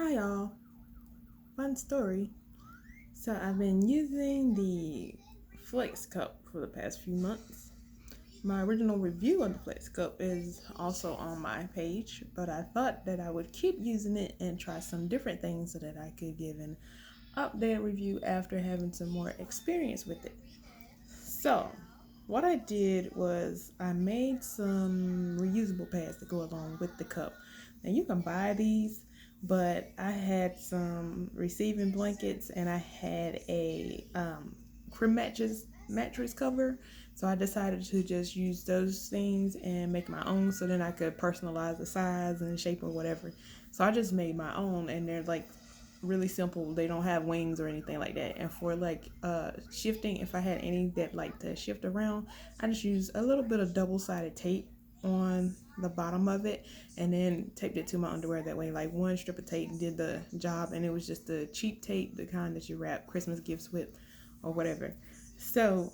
Hi y'all, fun story. So I've been using the Flex Cup for the past few months. My original review of the Flex Cup is also on my page, but I thought that I would keep using it and try some different things so that I could give an updated review after having some more experience with it. So, what I did was I made some reusable pads to go along with the cup. And you can buy these, but I had some receiving blankets and I had a crib mattress cover. So I decided to just use those things and make my own so then I could personalize the size and shape or whatever. So I just made my own and they're like really simple. They don't have wings or anything like that. And for like shifting, if I had any that like to shift around, I just used a little bit of double-sided tape on the bottom of it and then taped it to my underwear that way. Like one strip of tape did the job and it was just the cheap tape, the kind that you wrap Christmas gifts with or whatever. So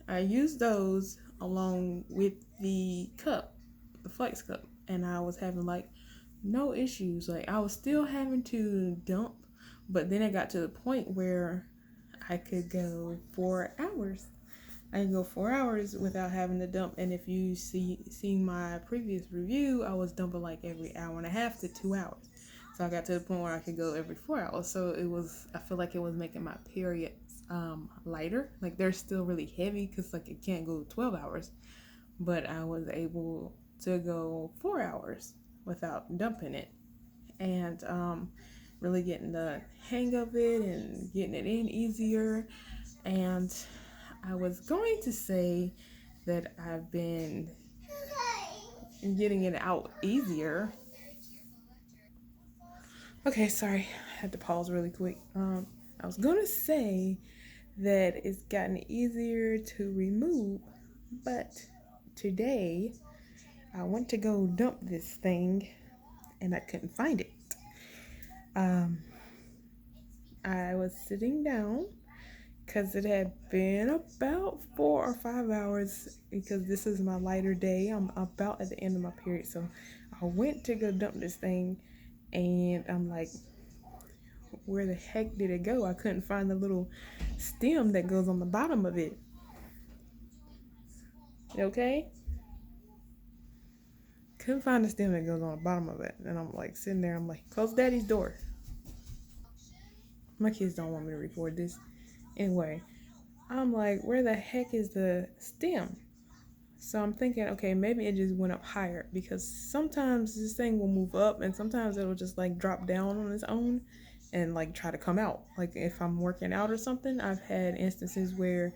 I used those along with the cup, the Flex Cup, and I was having like no issues. Like I was still having to dump, but then it got to the point where I could go 4 hours. I could go 4 hours without having to dump. And if you see my previous review, I was dumping like every hour and a half to 2 hours. So I got to the point where I could go every 4 hours. So it was, I feel like it was making my periods lighter. Like they're still really heavy because like it can't go 12 hours, but I was able to go 4 hours without dumping it and really getting the hang of it and getting it in easier. And I was going to say that I've been getting it out easier. Okay, sorry, I had to pause really quick. I was gonna say that it's gotten easier to remove, but today I went to go dump this thing and I couldn't find it. Um, I was sitting down because it had been about 4 or 5 hours because this is my lighter day. I'm about at the end of my period, so I went to go dump this thing and I'm like, where the heck did it go? I couldn't find the little stem that goes on the bottom of it. Okay? Couldn't find the stem that goes on the bottom of it. And I'm like sitting there, I'm like, close daddy's door. My kids don't want me to record this. Anyway, I'm like, where the heck is the stem? So I'm thinking, okay, maybe it just went up higher because sometimes this thing will move up and sometimes it'll just like drop down on its own and like try to come out. Like if I'm working out or something, I've had instances where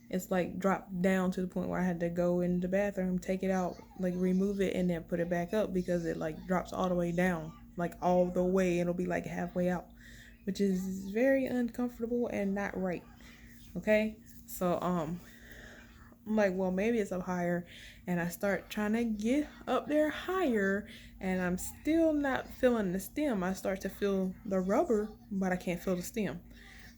it's like dropped down to the point where I had to go in the bathroom, take it out, like remove it and then put it back up because it like drops all the way down, like all the way. It'll be like halfway out, which is very uncomfortable and not right. Okay. So I'm like, well, maybe it's up higher. And I start trying to get up there higher, and I'm still not feeling the stem. I start to feel the rubber, but I can't feel the stem.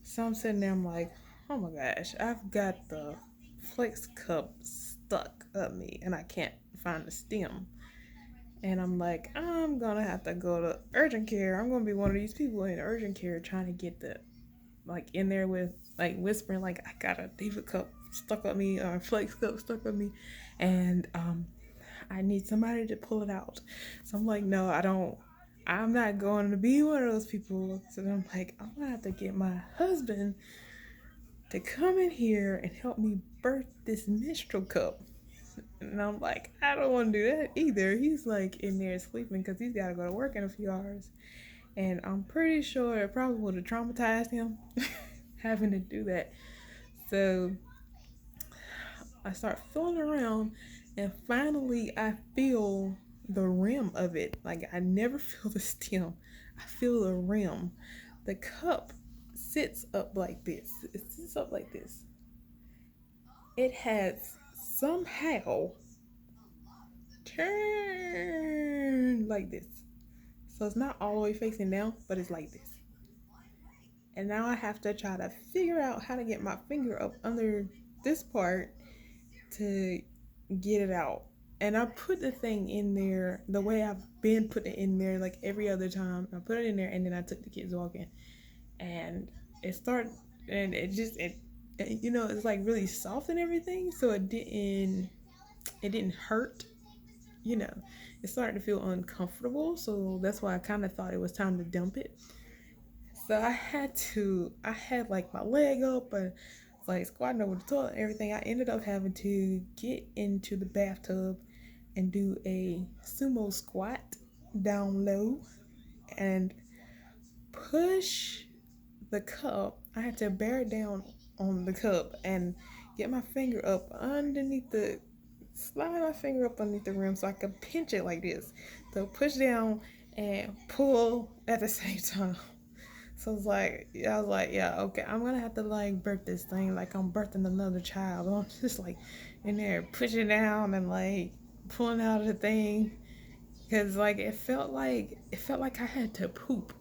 So I'm sitting there, I'm like, oh my gosh, I've got the Flex Cup stuck up me, and I can't find the stem. And I'm like, I'm gonna have to go to urgent care. I'm gonna be one of these people in urgent care trying to get the like in there with like whispering like I got a diva cup stuck on me or a Flex Cup stuck on me, and I need somebody to pull it out. So I'm like, no, I don't. I'm not going to be one of those people. So then I'm like, I'm gonna have to get my husband to come in here and help me birth this menstrual cup. And I'm like, I don't want to do that either. He's like in there sleeping because he's got to go to work in a few hours. And I'm pretty sure it probably would have traumatized him having to do that. So I start feeling around and finally I feel the rim of it. Like I never feel the stem. I feel the rim. The cup sits up like this. It sits up like this. It has somehow turned like this. So it's not all the way facing down, but it's like this. And now I have to try to figure out how to get my finger up under this part to get it out. And I put the thing in there the way I've been putting it in there, like every other time. I put it in there, and then I took the kids walking, and it started, and it's like really soft and everything, so it didn't hurt. You know, it started to feel uncomfortable, so that's why I kind of thought it was time to dump it. So I had like my leg up and like squatting over the toilet and everything. I ended up having to get into the bathtub and do a sumo squat down low and push the cup. I had to bear down on the cup and get my finger up underneath the slide my finger up underneath the rim so I could pinch it like this. So push down and pull at the same time. So it's like, yeah, I was like, yeah, okay, I'm gonna have to like birth this thing like I'm birthing another child. I'm just like in there pushing down and like pulling out of the thing because like it felt like I had to poop.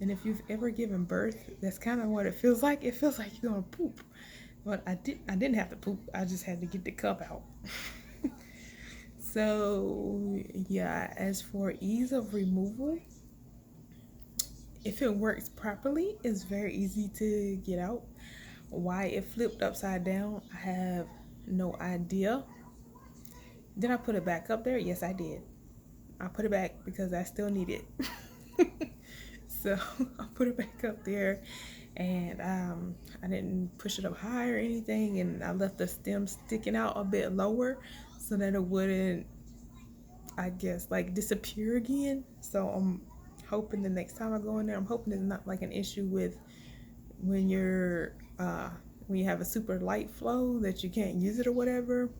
And if you've ever given birth, that's kind of what it feels like. It feels like you're gonna poop, but I didn't have to poop. I just had to get the cup out. So yeah, as for ease of removal, if it works properly, it's very easy to get out. Why it flipped upside down, I have no idea. Did I put it back up there? Yes, I did. I put it back because I still need it. So I put it back up there, and I didn't push it up high or anything, and I left the stem sticking out a bit lower so that it wouldn't, I guess, like disappear again. So I'm hoping the next time I go in there, I'm hoping it's not like an issue with when you're when you have a super light flow that you can't use it or whatever.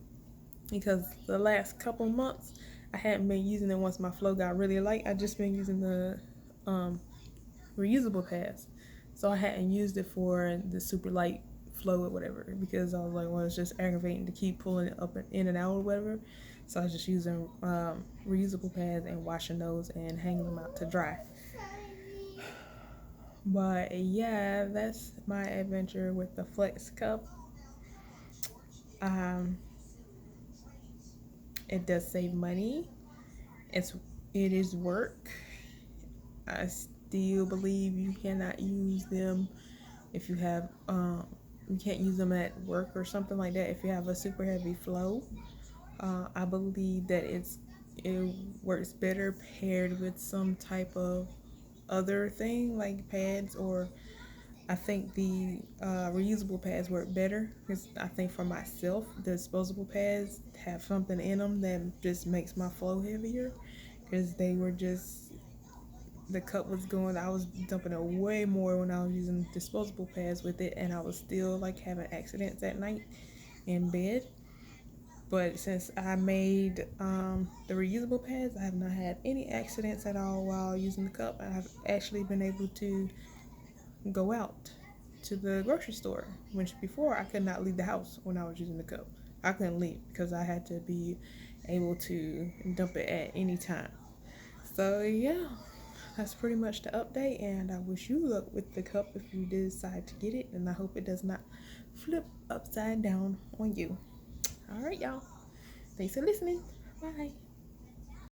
Because the last couple months I hadn't been using it once my flow got really light. I just been using the um, reusable pads, so I hadn't used it for the super light flow or whatever because I was like, well, it's just aggravating to keep pulling it up and in and out or whatever. So I was just using reusable pads and washing those and hanging them out to dry. But yeah, that's my adventure with the Flex Cup. Um, it does save money. It is work. I still believe you cannot use them if you can't use them at work or something like that if you have a super heavy flow. I believe that it works better paired with some type of other thing like pads, or I think the reusable pads work better because I think for myself the disposable pads have something in them that just makes my flow heavier because the cup was going, I was dumping it way more when I was using disposable pads with it, and I was still like having accidents at night in bed. But since I made the reusable pads, I have not had any accidents at all while using the cup. I've actually been able to go out to the grocery store, which before I could not leave the house when I was using the cup. I couldn't leave because I had to be able to dump it at any time. So yeah, that's pretty much the update, and I wish you luck with the cup if you decide to get it, and I hope it does not flip upside down on you. All right, y'all. Thanks for listening. Bye.